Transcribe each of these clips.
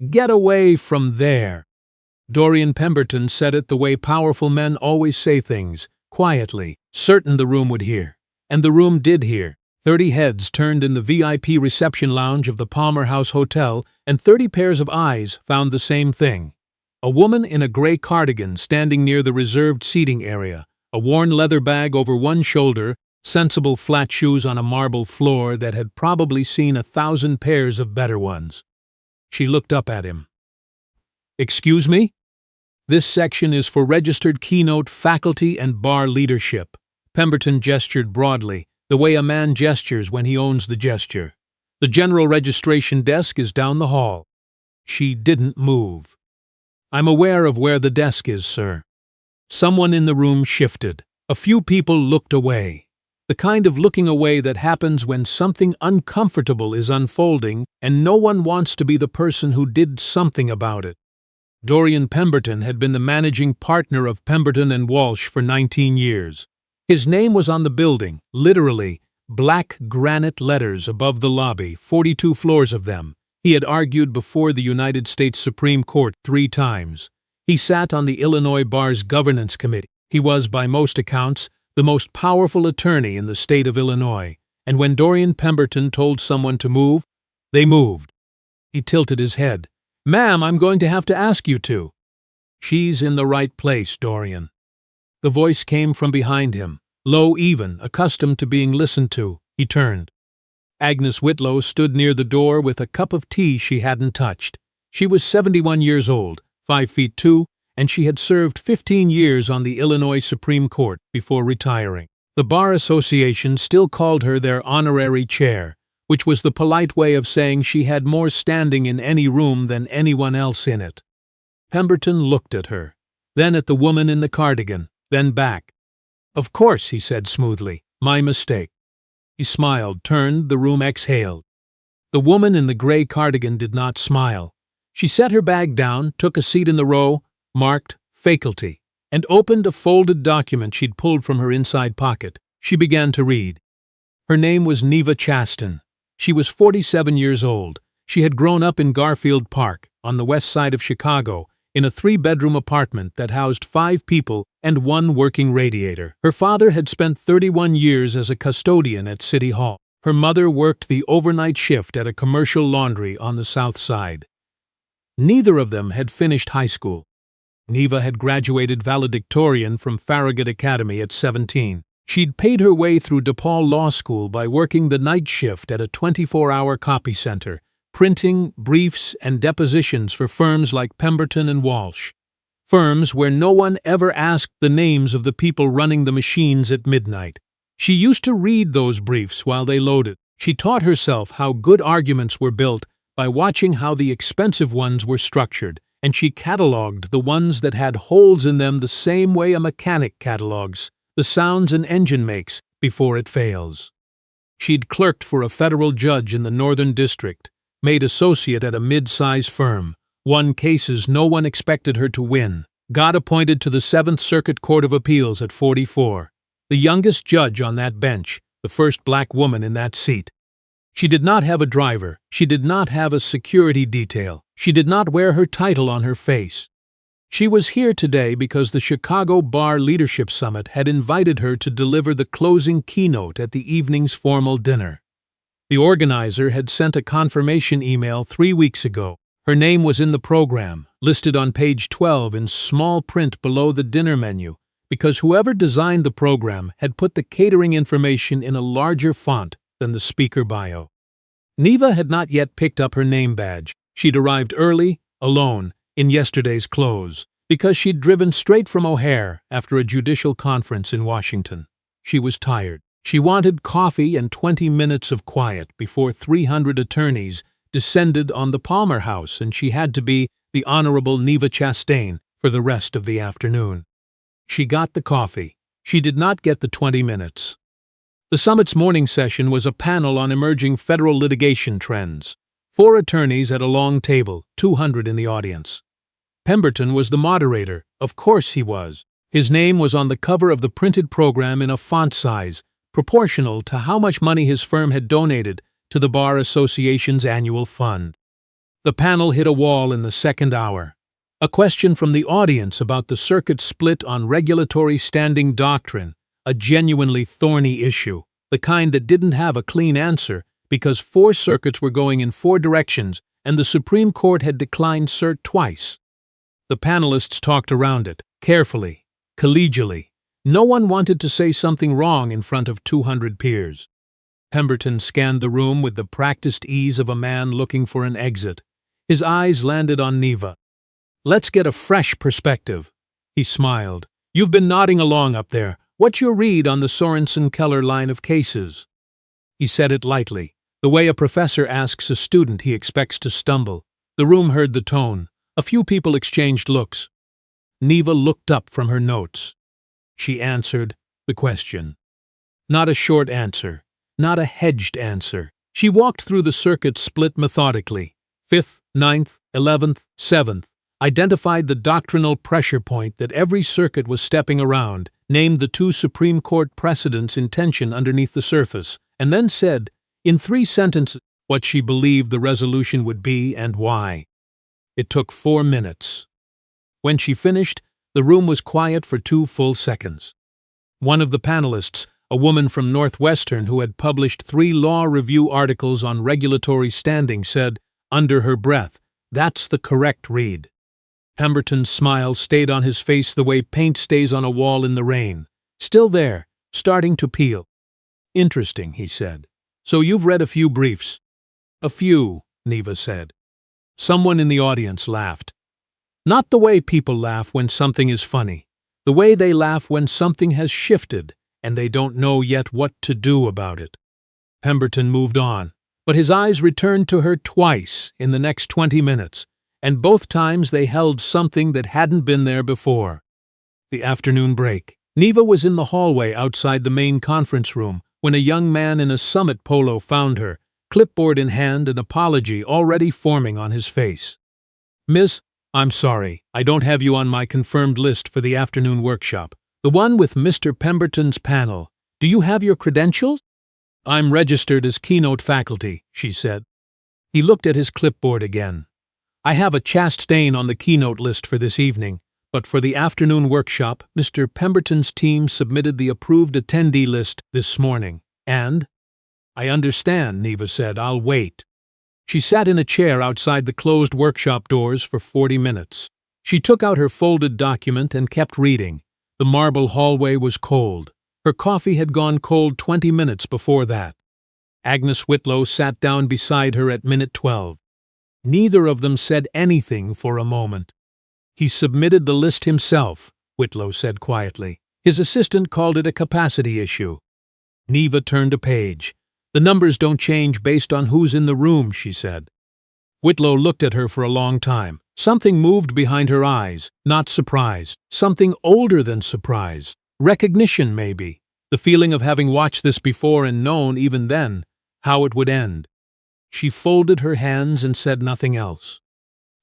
"Get away from there." Dorian Pemberton said it the way powerful men always say things, quietly, certain the room would hear. And the room did hear. 30 heads turned in the VIP reception lounge of the Palmer House Hotel, and 30 pairs of eyes found the same thing. A woman in a gray cardigan standing near the reserved seating area, a worn leather bag over one shoulder, sensible flat shoes on a marble floor that had probably seen 1,000 pairs of better ones. She looked up at him. "Excuse me? This section is for registered keynote faculty and bar leadership." Pemberton gestured broadly, the way a man gestures when he owns the gesture. "The general registration desk is down the hall." She didn't move. "I'm aware of where the desk is, sir." Someone in the room shifted. A few people looked away. The kind of looking away that happens when something uncomfortable is unfolding and no one wants to be the person who did something about it. Dorian Pemberton had been the managing partner of Pemberton and Walsh for 19 years. His name was on the building, literally, black granite letters above the lobby, 42 floors of them. He had argued before the United States Supreme Court 3 times. He sat on the Illinois Bar's Governance Committee. He was, by most accounts, the most powerful attorney in the state of Illinois, and when Dorian Pemberton told someone to move, they moved. He tilted his head. "Ma'am, I'm going to have to ask you to." "She's in the right place, Dorian." The voice came from behind him, low even, accustomed to being listened to. He turned. Agnes Whitlow stood near the door with a cup of tea she hadn't touched. She was 71 years old, 5'2", and she had served 15 years on the Illinois Supreme Court before retiring. The Bar Association still called her their honorary chair, which was the polite way of saying she had more standing in any room than anyone else in it. Pemberton looked at her, then at the woman in the cardigan, then back. "Of course," he said smoothly, "my mistake." He smiled, turned, the room exhaled. The woman in the gray cardigan did not smile. She set her bag down, took a seat in the row, marked Faculty, and opened a folded document she'd pulled from her inside pocket. She began to read. Her name was Neva Chastain. She was 47 years old. She had grown up in Garfield Park, on the west side of Chicago, in a 3-bedroom apartment that housed 5 people and 1 working radiator. Her father had spent 31 years as a custodian at City Hall. Her mother worked the overnight shift at a commercial laundry on the south side. Neither of them had finished high school. Neva had graduated valedictorian from Farragut Academy at 17. She'd paid her way through DePaul Law School by working the night shift at a 24-hour copy center, printing briefs and depositions for firms like Pemberton and Walsh. Firms where no one ever asked the names of the people running the machines at midnight. She used to read those briefs while they loaded. She taught herself how good arguments were built by watching how the expensive ones were structured, and she cataloged the ones that had holes in them the same way a mechanic catalogs the sounds an engine makes before it fails. She'd clerked for a federal judge in the Northern District, made associate at a mid-size firm, won cases no one expected her to win, got appointed to the 7th Circuit Court of Appeals at 44, the youngest judge on that bench, the first black woman in that seat. She did not have a driver, she did not have a security detail, she did not wear her title on her face. She was here today because the Chicago Bar Leadership Summit had invited her to deliver the closing keynote at the evening's formal dinner. The organizer had sent a confirmation email 3 weeks ago. Her name was in the program, listed on page 12 in small print below the dinner menu, because whoever designed the program had put the catering information in a larger font than the speaker bio. Neva had not yet picked up her name badge. She'd arrived early, alone, in yesterday's clothes, because she'd driven straight from O'Hare after a judicial conference in Washington. She was tired. She wanted coffee and 20 minutes of quiet before 300 attorneys descended on the Palmer House, and she had to be the Honorable Neva Chastain for the rest of the afternoon. She got the coffee. She did not get the 20 minutes. The summit's morning session was a panel on emerging federal litigation trends. 4 attorneys at a long table, 200 in the audience. Pemberton was the moderator. Of course he was. His name was on the cover of the printed program in a font size, proportional to how much money his firm had donated to the Bar Association's annual fund. The panel hit a wall in the second hour. A question from the audience about the circuit split on regulatory standing doctrine, a genuinely thorny issue, the kind that didn't have a clean answer because 4 circuits were going in 4 directions and the Supreme Court had declined cert twice. The panelists talked around it, carefully, collegially. No one wanted to say something wrong in front of 200 peers. Pemberton scanned the room with the practiced ease of a man looking for an exit. His eyes landed on Neva. "Let's get a fresh perspective." He smiled. "You've been nodding along up there. What's your read on the Sorensen-Keller line of cases?" He said it lightly, the way a professor asks a student he expects to stumble. The room heard the tone. A few people exchanged looks. Neva looked up from her notes. She answered the question. Not a short answer, not a hedged answer. She walked through the circuit split methodically. 5th, 9th, 11th, 7th. Identified the doctrinal pressure point that every circuit was stepping around, named the 2 Supreme Court precedents in tension underneath the surface, and then said, in 3 sentences, what she believed the resolution would be and why. It took 4 minutes. When she finished, the room was quiet for 2 full seconds. One of the panelists, a woman from Northwestern who had published 3 law review articles on regulatory standing, said, under her breath, "That's the correct read." Pemberton's smile stayed on his face the way paint stays on a wall in the rain. Still there, starting to peel. "Interesting," he said. "So you've read a few briefs?" "A few," Neva said. Someone in the audience laughed. Not the way people laugh when something is funny. The way they laugh when something has shifted and they don't know yet what to do about it. Pemberton moved on, but his eyes returned to her twice in the next 20 minutes, and both times they held something that hadn't been there before. The afternoon break. Neva was in the hallway outside the main conference room when a young man in a Summit polo found her, clipboard in hand, an apology already forming on his face. "Miss, I'm sorry, I don't have you on my confirmed list for the afternoon workshop. The one with Mr. Pemberton's panel. Do you have your credentials?" "I'm registered as keynote faculty," she said. He looked at his clipboard again. "I have a Chastain on the keynote list for this evening, but for the afternoon workshop, Mr. Pemberton's team submitted the approved attendee list this morning, and—" "I understand," Neva said. "I'll wait." She sat in a chair outside the closed workshop doors for 40 minutes. She took out her folded document and kept reading. The marble hallway was cold. Her coffee had gone cold 20 minutes before that. Agnes Whitlow sat down beside her at minute 12. Neither of them said anything for a moment. "He submitted the list himself," Whitlow said quietly. "His assistant called it a capacity issue." Neva turned a page. "The numbers don't change based on who's in the room," she said. Whitlow looked at her for a long time. Something moved behind her eyes, not surprise, something older than surprise. Recognition, maybe. The feeling of having watched this before and known, even then, how it would end. She folded her hands and said nothing else.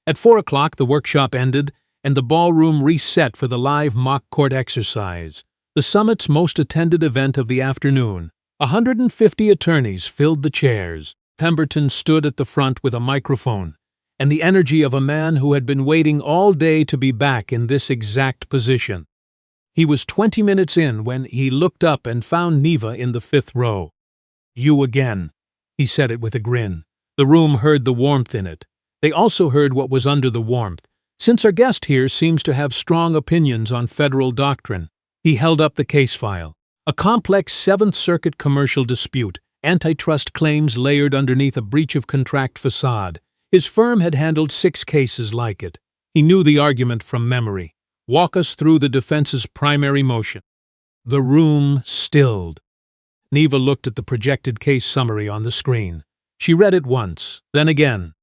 At 4 o'clock, the workshop ended, and the ballroom reset for the live mock court exercise, the summit's most attended event of the afternoon. 150 attorneys filled the chairs. Pemberton stood at the front with a microphone, and the energy of a man who had been waiting all day to be back in this exact position. He was 20 minutes in when he looked up and found Neva in the 5th row. "You again." He said it with a grin. The room heard the warmth in it. They also heard what was under the warmth. "Since our guest here seems to have strong opinions on federal doctrine." He held up the case file. A complex 7th Circuit commercial dispute, antitrust claims layered underneath a breach of contract facade. His firm had handled 6 cases like it. He knew the argument from memory. "Walk us through the defense's primary motion." The room stilled. Neva looked at the projected case summary on the screen. She read it once, then again.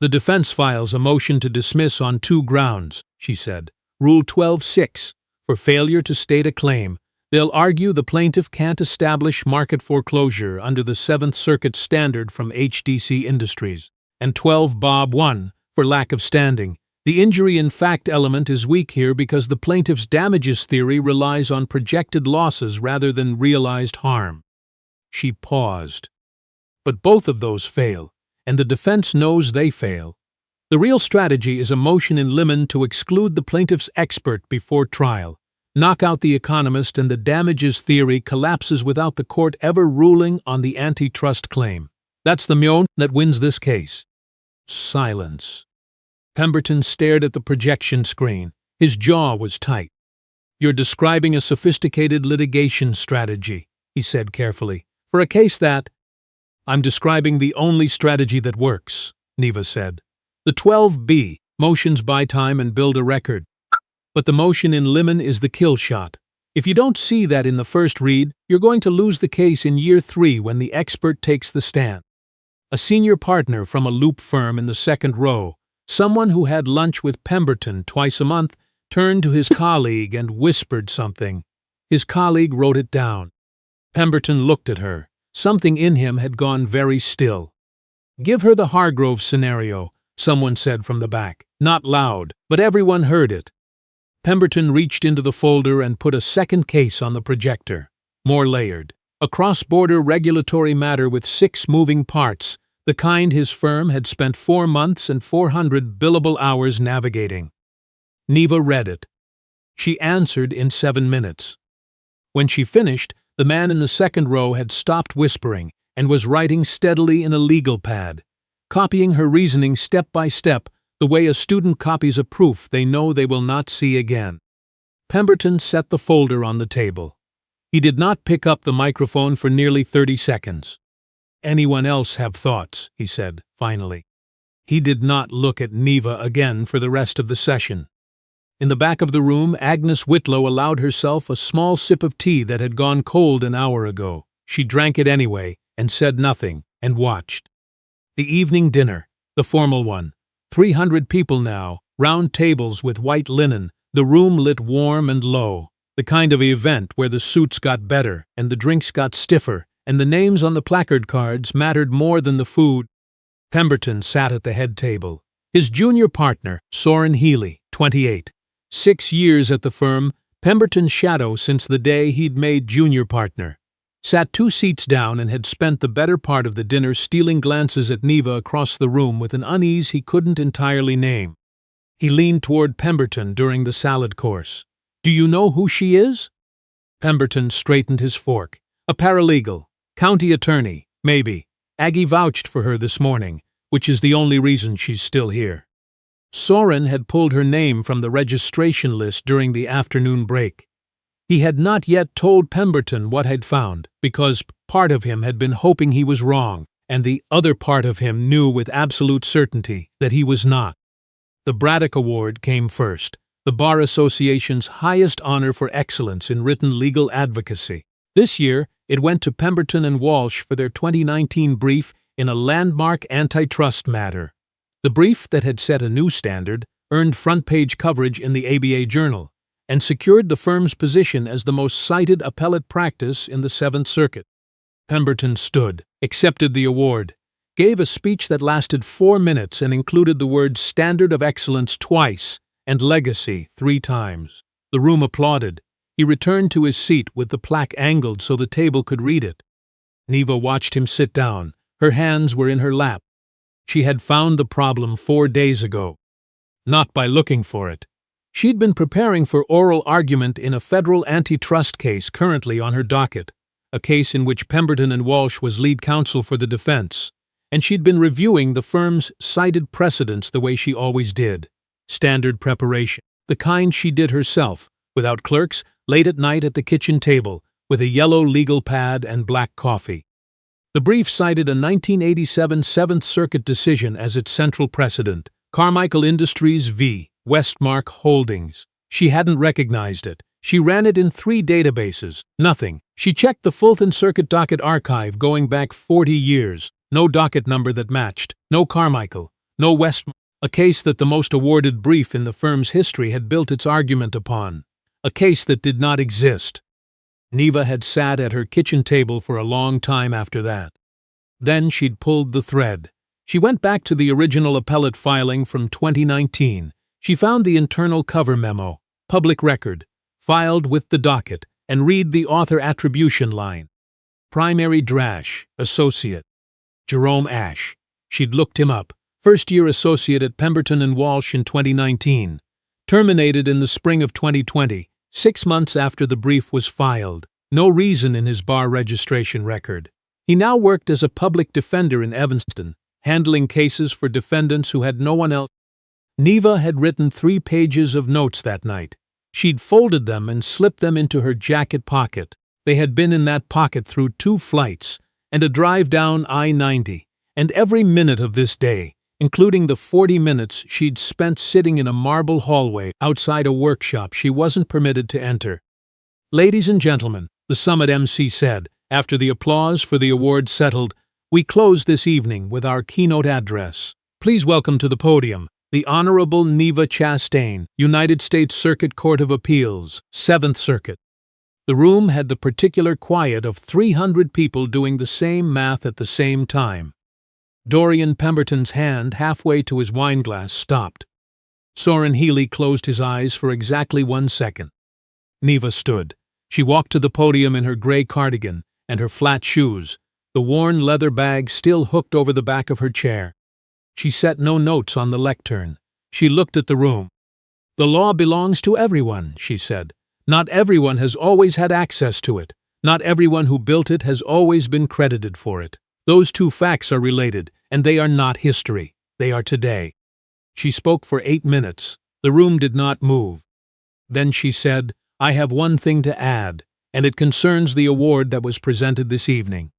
"The defense files a motion to dismiss on 2 grounds," she said. "Rule 12-6, for failure to state a claim. They'll argue the plaintiff can't establish market foreclosure under the 7th Circuit standard from HDC Industries. And 12-1, for lack of standing. The injury in fact element is weak here because the plaintiff's damages theory relies on projected losses rather than realized harm." She paused. "But both of those fail, and the defense knows they fail. The real strategy is a motion in limine to exclude the plaintiff's expert before trial, knock out the economist, and the damages theory collapses without the court ever ruling on the antitrust claim. That's the mion that wins this case. Silence. Pemberton stared at the projection screen. His jaw was tight. "You're describing a sophisticated litigation strategy," he said carefully. "For a case that—" "I'm describing the only strategy that works," Neva said. "The 12B, motions buy time and build a record. But the motion in limine is the kill shot. If you don't see that in the first read, you're going to lose the case in year 3 when the expert takes the stand." A senior partner from a loop firm in the second row, someone who had lunch with Pemberton twice a month, turned to his colleague and whispered something. His colleague wrote it down. Pemberton looked at her. Something in him had gone very still. "Give her the Hargrove scenario," someone said from the back. Not loud, but everyone heard it. Pemberton reached into the folder and put a second case on the projector. More layered. A cross-border regulatory matter with 6 moving parts, the kind his firm had spent 4 months and 400 billable hours navigating. Neva read it. She answered in 7 minutes. When she finished, the man in the second row had stopped whispering and was writing steadily in a legal pad, copying her reasoning step by step, the way a student copies a proof they know they will not see again. Pemberton set the folder on the table. He did not pick up the microphone for nearly 30 seconds. "Anyone else have thoughts?" he said, finally. He did not look at Neva again for the rest of the session. In the back of the room, Agnes Whitlow allowed herself a small sip of tea that had gone cold an hour ago. She drank it anyway, and said nothing, and watched. The evening dinner, the formal one. 300 people now, round tables with white linen, the room lit warm and low. The kind of event where the suits got better, and the drinks got stiffer, and the names on the placard cards mattered more than the food. Pemberton sat at the head table. His junior partner, Soren Healy, 28. 6 years at the firm, Pemberton's shadow since the day he'd made junior partner. Sat 2 seats down and had spent the better part of the dinner stealing glances at Neva across the room with an unease he couldn't entirely name. He leaned toward Pemberton during the salad course. "Do you know who she is?" Pemberton straightened his fork. "A paralegal. County attorney, maybe. Aggie vouched for her this morning, which is the only reason she's still here." Soren had pulled her name from the registration list during the afternoon break. He had not yet told Pemberton what had found, because part of him had been hoping he was wrong, and the other part of him knew with absolute certainty that he was not. The Braddock Award came first, the Bar Association's highest honor for excellence in written legal advocacy. This year, it went to Pemberton and Walsh for their 2019 brief in a landmark antitrust matter. The brief that had set a new standard earned front-page coverage in the ABA Journal and secured the firm's position as the most cited appellate practice in the Seventh Circuit. Pemberton stood, accepted the award, gave a speech that lasted 4 minutes and included the words standard of excellence twice and legacy 3 times. The room applauded. He returned to his seat with the plaque angled so the table could read it. Neva watched him sit down. Her hands were in her lap. She had found the problem 4 days ago. Not by looking for it. She'd been preparing for oral argument in a federal antitrust case currently on her docket, a case in which Pemberton and Walsh was lead counsel for the defense, and she'd been reviewing the firm's cited precedents the way she always did. Standard preparation, the kind she did herself, without clerks, late at night at the kitchen table, with a yellow legal pad and black coffee. The brief cited a 1987 Seventh Circuit decision as its central precedent, Carmichael Industries v. Westmark Holdings. She hadn't recognized it. She ran it in 3 databases. Nothing. She checked the Fulton Circuit docket archive going back 40 years. No docket number that matched. No Carmichael. No Westmark. A case that the most awarded brief in the firm's history had built its argument upon. A case that did not exist. Neva had sat at her kitchen table for a long time after that. Then she'd pulled the thread. She went back to the original appellate filing from 2019. She found the internal cover memo, public record, filed with the docket, and read the author attribution line. Primary Drash, Associate. Jerome Ash. She'd looked him up. first-year associate at Pemberton and Walsh in 2019, terminated in the spring of 2020, 6 months after the brief was filed. No reason in his bar registration record. He now worked as a public defender in Evanston, handling cases for defendants who had no one else. Neva had written 3 pages of notes that night. She'd folded them and slipped them into her jacket pocket. They had been in that pocket through 2 flights and a drive down I-90, and every minute of this day, including the 40 minutes she'd spent sitting in a marble hallway outside a workshop she wasn't permitted to enter. "Ladies and gentlemen," the summit MC said, after the applause for the award settled, "we close this evening with our keynote address. Please welcome to the podium the Honorable Neva Chastain, United States Circuit Court of Appeals, 7th Circuit." The room had the particular quiet of 300 people doing the same math at the same time. Dorian Pemberton's hand, halfway to his wineglass, stopped. Soren Healy closed his eyes for exactly 1 second. Neva stood. She walked to the podium in her gray cardigan and her flat shoes, the worn leather bag still hooked over the back of her chair. She set no notes on the lectern. She looked at the room. "The law belongs to everyone," she said. "Not everyone has always had access to it. Not everyone who built it has always been credited for it. Those 2 facts are related, and they are not history. They are today." She spoke for 8 minutes. The room did not move. Then she said, "I have one thing to add, and it concerns the award that was presented this evening."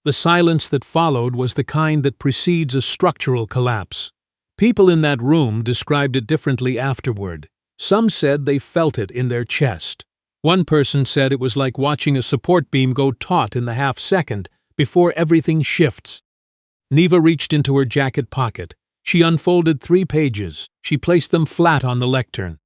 The silence that followed was the kind that precedes a structural collapse. People in that room described it differently afterward. Some said they felt it in their chest. One person said it was like watching a support beam go taut in the half-second before everything shifts. Neva reached into her jacket pocket. She unfolded 3 pages. She placed them flat on the lectern.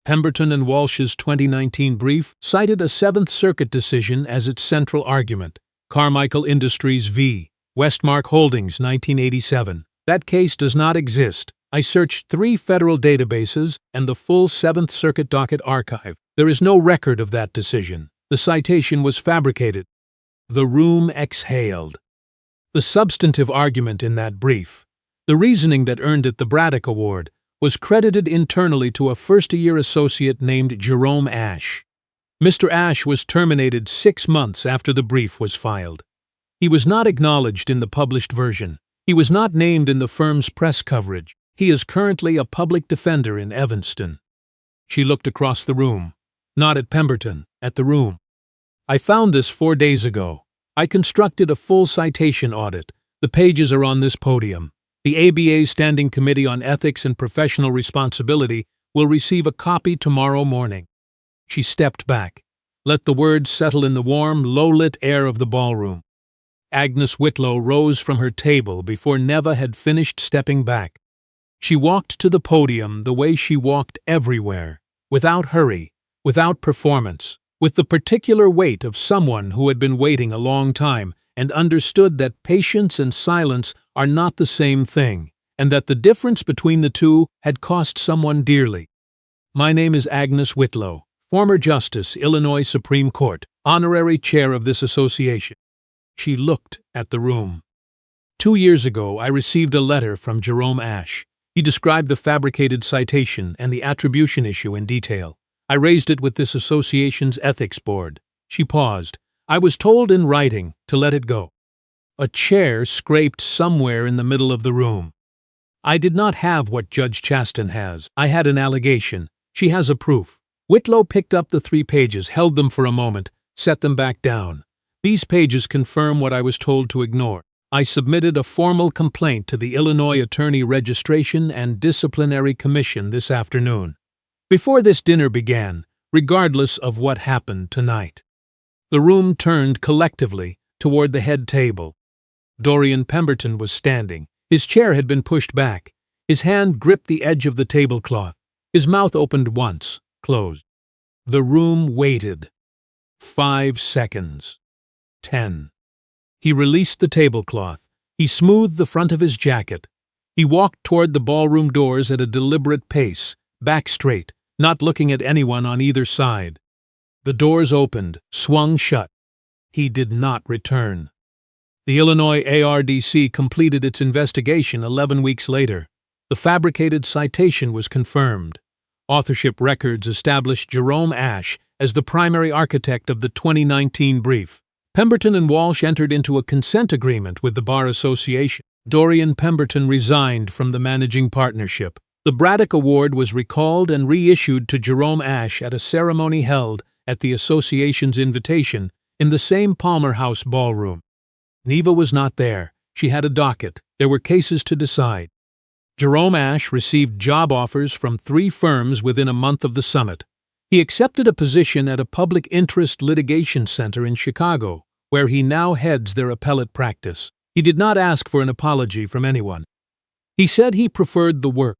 Pemberton and Walsh's 2019 brief cited a 7th Circuit decision as its central argument. Carmichael Industries v. Westmark Holdings, 1987. That case does not exist. I searched 3 federal databases and the full 7th Circuit docket archive. There is no record of that decision. The citation was fabricated. The room exhaled. The substantive argument in that brief, the reasoning that earned it the Braddock Award, was credited internally to a first-year associate named Jerome Ash. Mr. Ash was terminated 6 months after the brief was filed. He was not acknowledged in the published version. He was not named in the firm's press coverage. He is currently a public defender in Evanston. She looked across the room. Not at Pemberton, at the room. "I found this 4 days ago. I constructed a full citation audit. The pages are on this podium. The ABA's Standing Committee on Ethics and Professional Responsibility will receive a copy tomorrow morning." She stepped back. Let the words settle in the warm, low-lit air of the ballroom. Agnes Whitlow rose from her table before Neva had finished stepping back. She walked to the podium the way she walked everywhere, without hurry, without performance, with the particular weight of someone who had been waiting a long time and understood that patience and silence are not the same thing, and that the difference between the 2 had cost someone dearly. "My name is Agnes Whitlow, former Justice, Illinois Supreme Court, honorary chair of this association." She looked at the room. 2 years ago, I received a letter from Jerome Ash. He described the fabricated citation and the attribution issue in detail. I raised it with this association's ethics board. She paused. I was told in writing to let it go. A chair scraped somewhere in the middle of the room. I did not have what Judge Chastain has. I had an allegation. She has a proof. Whitlow picked up the 3 pages, held them for a moment, set them back down. "These pages confirm what I was told to ignore. I submitted a formal complaint to the Illinois Attorney Registration and Disciplinary Commission this afternoon, before this dinner began, regardless of what happened tonight." The room turned collectively toward the head table. Dorian Pemberton was standing. His chair had been pushed back. His hand gripped the edge of the tablecloth. His mouth opened once, closed. The room waited. 5 seconds. 10. He released the tablecloth. He smoothed the front of his jacket. He walked toward the ballroom doors at a deliberate pace, back straight, not looking at anyone on either side. The doors opened, swung shut. He did not return. The Illinois ARDC completed its investigation 11 weeks later. The fabricated citation was confirmed. Authorship records established Jerome Ashe as the primary architect of the 2019 brief. Pemberton and Walsh entered into a consent agreement with the Bar Association. Dorian Pemberton resigned from the managing partnership. The Braddock Award was recalled and reissued to Jerome Ashe at a ceremony held at the association's invitation in the same Palmer House ballroom. Neva was not there. She had a docket. There were cases to decide. Jerome Ashe received job offers from 3 firms within a month of the summit. He accepted a position at a public interest litigation center in Chicago, where he now heads their appellate practice. He did not ask for an apology from anyone. He said he preferred the work.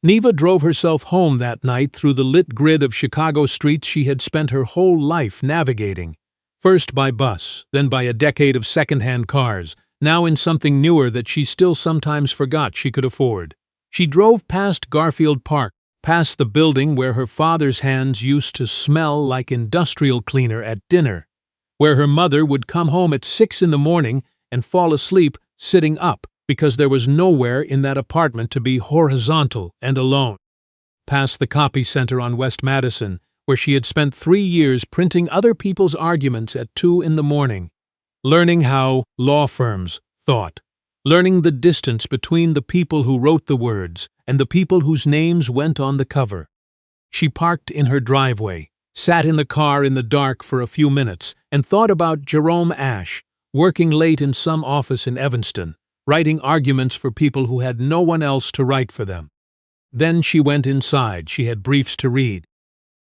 Neva drove herself home that night through the lit grid of Chicago streets she had spent her whole life navigating. First by bus, then by a decade of second-hand cars, now in something newer that she still sometimes forgot she could afford. She drove past Garfield Park, past the building where her father's hands used to smell like industrial cleaner at dinner, where her mother would come home at 6 in the morning and fall asleep sitting up because there was nowhere in that apartment to be horizontal and alone. Past the copy center on West Madison, where she had spent 3 years printing other people's arguments at 2 in the morning, learning how law firms thought, learning the distance between the people who wrote the words and the people whose names went on the cover. She parked in her driveway, sat in the car in the dark for a few minutes, and thought about Jerome Ashe, working late in some office in Evanston, writing arguments for people who had no one else to write for them. Then she went inside. She had briefs to read.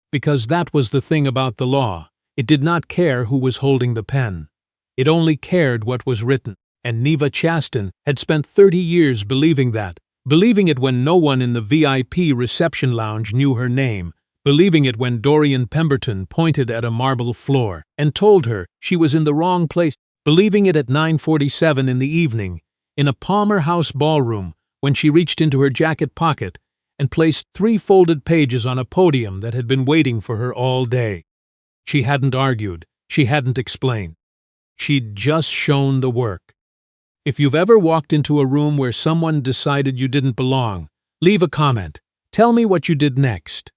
Because that was the thing about the law. It did not care who was holding the pen. It only cared what was written, and Neva Chastain had spent 30 years believing that, believing it when no one in the VIP reception lounge knew her name, believing it when Dorian Pemberton pointed at a marble floor and told her she was in the wrong place, believing it at 9:47 in the evening, in a Palmer House ballroom, when she reached into her jacket pocket and placed 3 folded pages on a podium that had been waiting for her all day. She hadn't argued. She hadn't explained. She'd just shown the work. If you've ever walked into a room where someone decided you didn't belong, leave a comment. Tell me what you did next.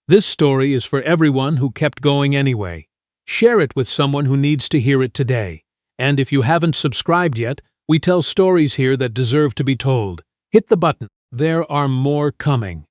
This story is for everyone who kept going anyway. Share it with someone who needs to hear it today. And if you haven't subscribed yet, we tell stories here that deserve to be told. Hit the button. There are more coming.